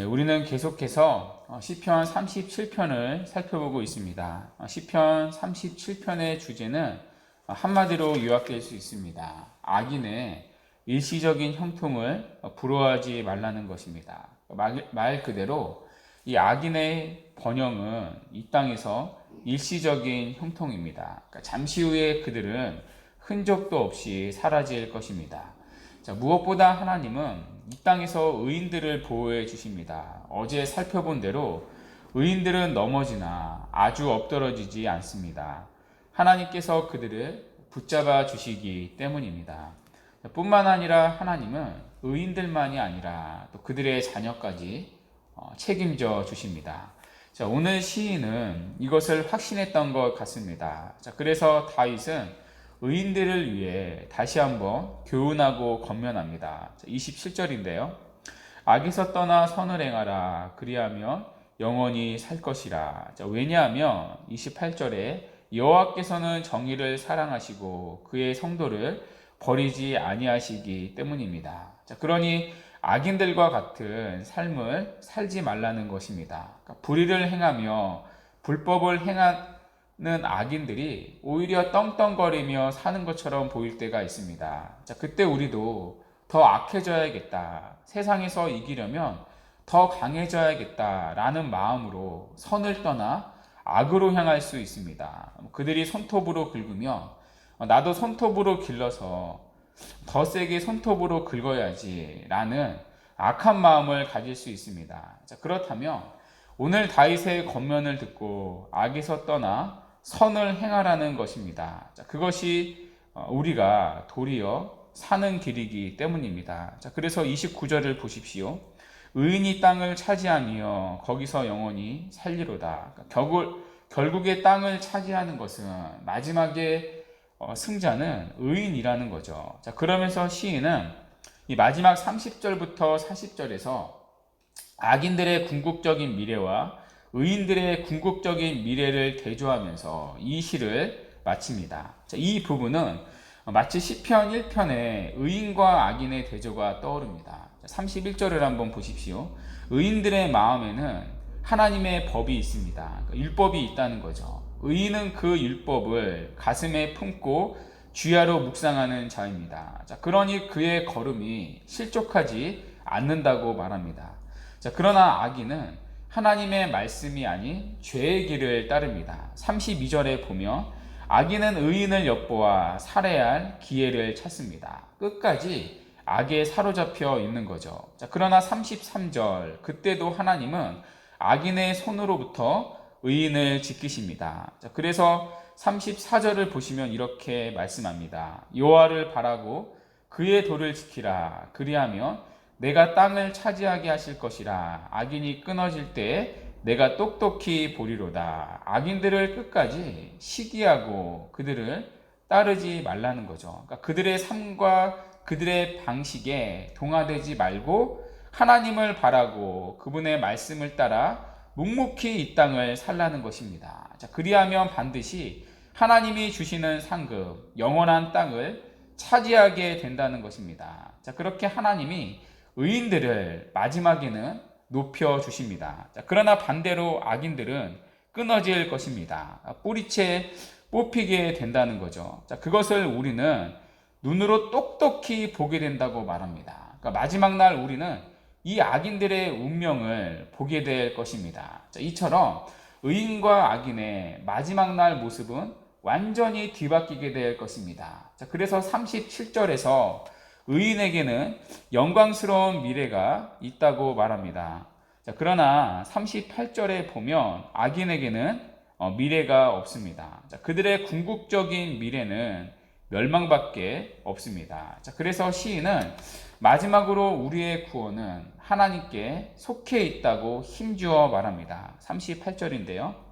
우리는 계속해서 시편 37편을 살펴보고 있습니다. 시편 37편의 주제는 한마디로 요약될 수 있습니다. 악인의 일시적인 형통을 부러워하지 말라는 것입니다. 말 그대로 이 악인의 번영은 이 땅에서 일시적인 형통입니다. 잠시 후에 그들은 흔적도 없이 사라질 것입니다. 무엇보다 하나님은 이 땅에서 의인들을 보호해 주십니다. 어제 살펴본 대로 의인들은 넘어지나 아주 엎드러지지 않습니다. 하나님께서 그들을 붙잡아 주시기 때문입니다. 뿐만 아니라 하나님은 의인들만이 아니라 또 그들의 자녀까지 책임져 주십니다. 오늘 시인은 이것을 확신했던 것 같습니다. 그래서 다윗은 의인들을 위해 다시 한번 교훈하고 권면합니다. 27절인데요. 악에서 떠나 선을 행하라. 그리하면 영원히 살 것이라. 왜냐하면 28절에 여호와께서는 정의를 사랑하시고 그의 성도를 버리지 아니하시기 때문입니다. 그러니 악인들과 같은 삶을 살지 말라는 것입니다. 불의를 행하며 불법을 행하는 악인들이 오히려 떵떵거리며 사는 것처럼 보일 때가 있습니다. 그때 우리도 더 악해져야겠다. 세상에서 이기려면 더 강해져야겠다라는 마음으로 선을 떠나 악으로 향할 수 있습니다. 그들이 손톱으로 긁으며 나도 손톱으로 길러서 더 세게 손톱으로 긁어야지 라는 악한 마음을 가질 수 있습니다. 그렇다면 오늘 다윗의 권면을 듣고 악에서 떠나 선을 행하라는 것입니다. 그것이 우리가 도리어 사는 길이기 때문입니다. 그래서 29절을 보십시오. 의인이 땅을 차지하며 거기서 영원히 살리로다. 결국에 땅을 차지하는 것은 마지막에 승자는 의인이라는 거죠. 그러면서 시인은 이 마지막 30절부터 40절에서 악인들의 궁극적인 미래와 의인들의 궁극적인 미래를 대조하면서 이 시를 마칩니다. 이 부분은 마치 시편 1편의 의인과 악인의 대조가 떠오릅니다. 31절을 한번 보십시오. 의인들의 마음에는 하나님의 법이 있습니다. 율법이 있다는 거죠. 의인은 그 율법을 가슴에 품고 주야로 묵상하는 자입니다. 그러니 그의 걸음이 실족하지 않는다고 말합니다. 그러나 악인은 하나님의 말씀이 아닌 죄의 길을 따릅니다. 32절에 보면 악인은 의인을 엿보아 살해할 기회를 찾습니다. 끝까지 악에 사로잡혀 있는 거죠. 그러나 33절 그때도 하나님은 악인의 손으로부터 의인을 지키십니다. 그래서 34절을 보시면 이렇게 말씀합니다. 여호와를 바라고 그의 도를 지키라. 그리하면 내가 땅을 차지하게 하실 것이라. 악인이 끊어질 때 내가 똑똑히 보리로다. 악인들을 끝까지 시기하고 그들을 따르지 말라는 거죠. 그러니까 그들의 삶과 그들의 방식에 동화되지 말고 하나님을 바라고 그분의 말씀을 따라 묵묵히 이 땅을 살라는 것입니다. 그리하면 반드시 하나님이 주시는 상급, 영원한 땅을 차지하게 된다는 것입니다. 그렇게 하나님이 의인들을 마지막에는 높여 주십니다. 그러나 반대로 악인들은 끊어질 것입니다. 뿌리채 뽑히게 된다는 거죠. 그것을 우리는 눈으로 똑똑히 보게 된다고 말합니다. 마지막 날 우리는 이 악인들의 운명을 보게 될 것입니다. 이처럼 의인과 악인의 마지막 날 모습은 완전히 뒤바뀌게 될 것입니다. 그래서 37절에서 의인에게는 영광스러운 미래가 있다고 말합니다. 그러나 38절에 보면 악인에게는 미래가 없습니다. 그들의 궁극적인 미래는 멸망밖에 없습니다. 그래서 시인은 마지막으로 우리의 구원은 하나님께 속해 있다고 힘주어 말합니다. 38절인데요.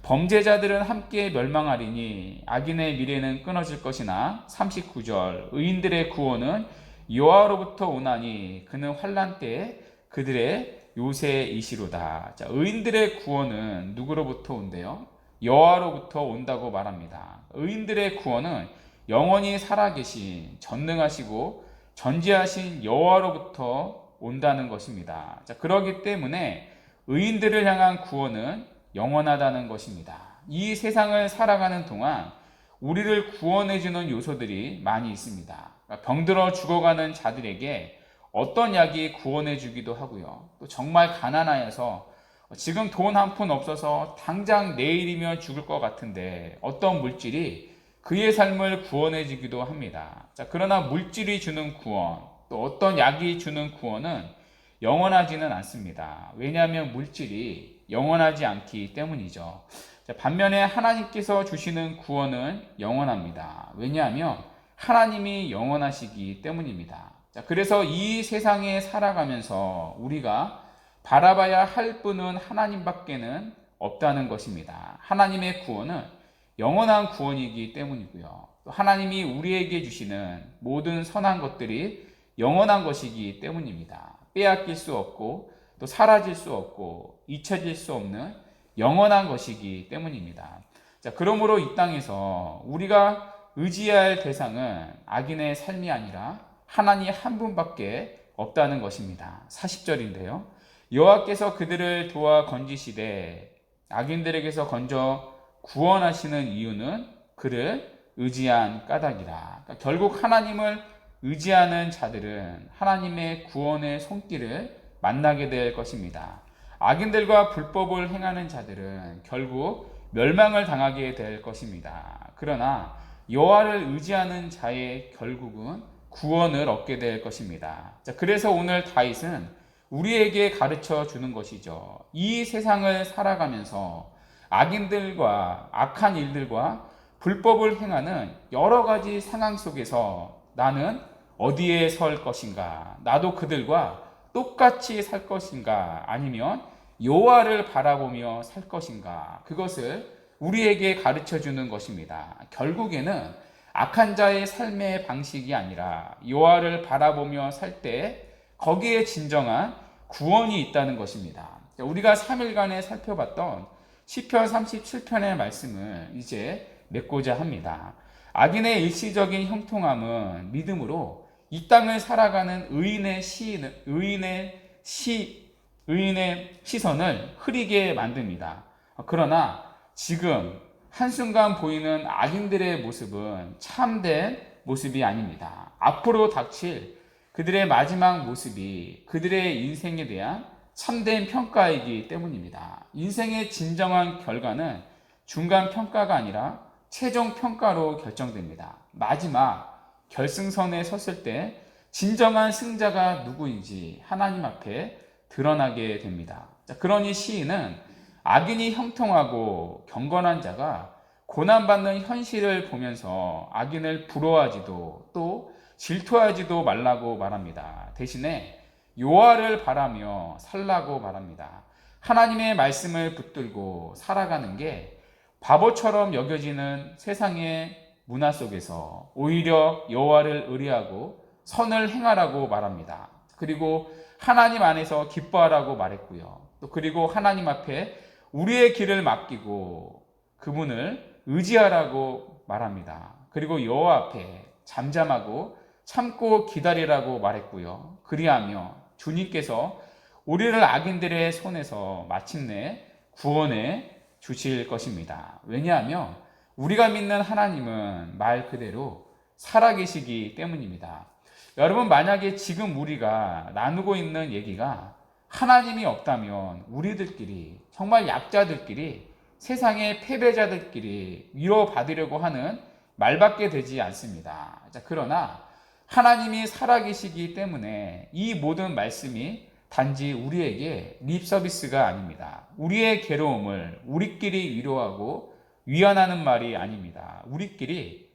범죄자들은 함께 멸망하리니 악인의 미래는 끊어질 것이나 39절 의인들의 구원은 여호와로부터 오나니 그는 환난 때에 그들의 요새이시로다. 의인들의 구원은 누구로부터 온대요? 여호와로부터 온다고 말합니다. 의인들의 구원은 영원히 살아계신 전능하시고 전지하신 여호와로부터 온다는 것입니다. 자, 그렇기 때문에 의인들을 향한 구원은 영원하다는 것입니다. 이 세상을 살아가는 동안 우리를 구원해주는 요소들이 많이 있습니다. 병들어 죽어가는 자들에게 어떤 약이 구원해주기도 하고요. 또 정말 가난하여서 지금 돈 한 푼 없어서 당장 내일이면 죽을 것 같은데 어떤 물질이 그의 삶을 구원해주기도 합니다. 자, 그러나 물질이 주는 구원, 또 어떤 약이 주는 구원은 영원하지는 않습니다. 왜냐하면 물질이 영원하지 않기 때문이죠. 자, 반면에 하나님께서 주시는 구원은 영원합니다. 왜냐하면 하나님이 영원하시기 때문입니다. 자, 그래서 이 세상에 살아가면서 우리가 바라봐야 할 분은 하나님밖에는 없다는 것입니다. 하나님의 구원은 영원한 구원이기 때문이고요. 또 하나님이 우리에게 주시는 모든 선한 것들이 영원한 것이기 때문입니다. 빼앗길 수 없고 또 사라질 수 없고 잊혀질 수 없는 영원한 것이기 때문입니다. 자, 그러므로 이 땅에서 우리가 의지할 대상은 악인의 삶이 아니라 하나님 한 분밖에 없다는 것입니다. 40절인데요. 여호와께서 그들을 도와 건지시되 악인들에게서 건져 구원하시는 이유는 그를 의지한 까닭이라. 그러니까 결국 하나님을 의지하는 자들은 하나님의 구원의 손길을 만나게 될 것입니다. 악인들과 불법을 행하는 자들은 결국 멸망을 당하게 될 것입니다. 그러나 여호와를 의지하는 자의 결국은 구원을 얻게 될 것입니다. 자, 그래서 오늘 다윗은 우리에게 가르쳐 주는 것이죠. 이 세상을 살아가면서 악인들과 악한 일들과 불법을 행하는 여러 가지 상황 속에서 나는 어디에 설 것인가? 나도 그들과 똑같이 살 것인가? 아니면 여호와를 바라보며 살 것인가? 그것을 우리에게 가르쳐 주는 것입니다. 결국에는 악한 자의 삶의 방식이 아니라 여호와를 바라보며 살 때 거기에 진정한 구원이 있다는 것입니다. 우리가 3일간에 살펴봤던 시편 37편의 말씀을 이제 맺고자 합니다. 악인의 일시적인 형통함은 믿음으로 이 땅을 살아가는 의인의 시선을 흐리게 만듭니다. 그러나 지금 한순간 보이는 악인들의 모습은 참된 모습이 아닙니다. 앞으로 닥칠 그들의 마지막 모습이 그들의 인생에 대한 참된 평가이기 때문입니다. 인생의 진정한 결과는 중간 평가가 아니라 최종 평가로 결정됩니다. 마지막 결승선에 섰을 때 진정한 승자가 누구인지 하나님 앞에 드러나게 됩니다. 그러니 시인은 악인이 형통하고 경건한 자가 고난받는 현실을 보면서 악인을 부러워하지도 또 질투하지도 말라고 말합니다. 대신에 여호와를 바라며 살라고 말합니다. 하나님의 말씀을 붙들고 살아가는 게 바보처럼 여겨지는 세상의 문화 속에서 오히려 여호와를 의뢰하고 선을 행하라고 말합니다. 그리고 하나님 안에서 기뻐하라고 말했고요. 또 그리고 하나님 앞에 우리의 길을 맡기고 그분을 의지하라고 말합니다. 그리고 여호와 앞에 잠잠하고 참고 기다리라고 말했고요. 그리하며 주님께서 우리를 악인들의 손에서 마침내 구원해 주실 것입니다. 왜냐하면 우리가 믿는 하나님은 말 그대로 살아계시기 때문입니다. 여러분, 만약에 지금 우리가 나누고 있는 얘기가 하나님이 없다면 우리들끼리, 정말 약자들끼리, 세상의 패배자들끼리 위로받으려고 하는 말밖에 되지 않습니다. 그러나 하나님이 살아계시기 때문에 이 모든 말씀이 단지 우리에게 립 서비스가 아닙니다. 우리의 괴로움을 우리끼리 위로하고 위안하는 말이 아닙니다. 우리끼리,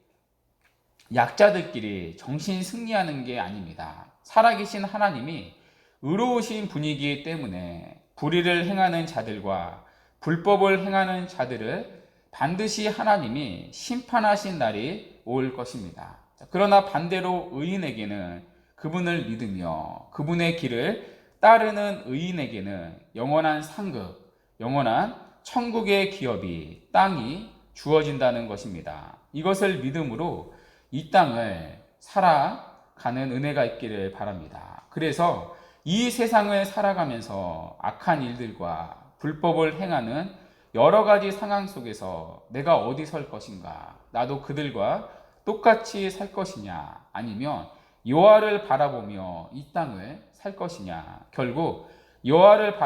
약자들끼리 정신 승리하는 게 아닙니다. 살아계신 하나님이 의로우신 분이기 때문에 불의를 행하는 자들과 불법을 행하는 자들을 반드시 하나님이 심판하신 날이 올 것입니다. 그러나 반대로 의인에게는 그분을 믿으며 그분의 길을 따르는 의인에게는 영원한 상급, 영원한 천국의 기업이, 땅이 주어진다는 것입니다. 이것을 믿음으로 이 땅을 살아가는 은혜가 있기를 바랍니다. 그래서 이 세상을 살아가면서 악한 일들과 불법을 행하는 여러 가지 상황 속에서 내가 어디 설 것인가? 나도 그들과 똑같이 살 것이냐? 아니면 여호와를 바라보며 이 땅을 살 것이냐? 결국 여호와를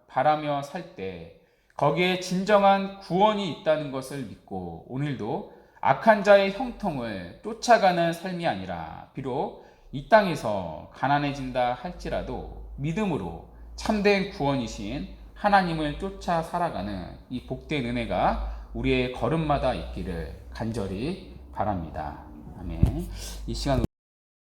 바라며 살 때 거기에 진정한 구원이 있다는 것을 믿고 오늘도 악한 자의 형통을 쫓아가는 삶이 아니라 비록 이 땅에서 가난해진다 할지라도 믿음으로 참된 구원이신 하나님을 쫓아 살아가는 이 복된 은혜가 우리의 걸음마다 있기를 간절히 바랍니다. 아멘. 이 시간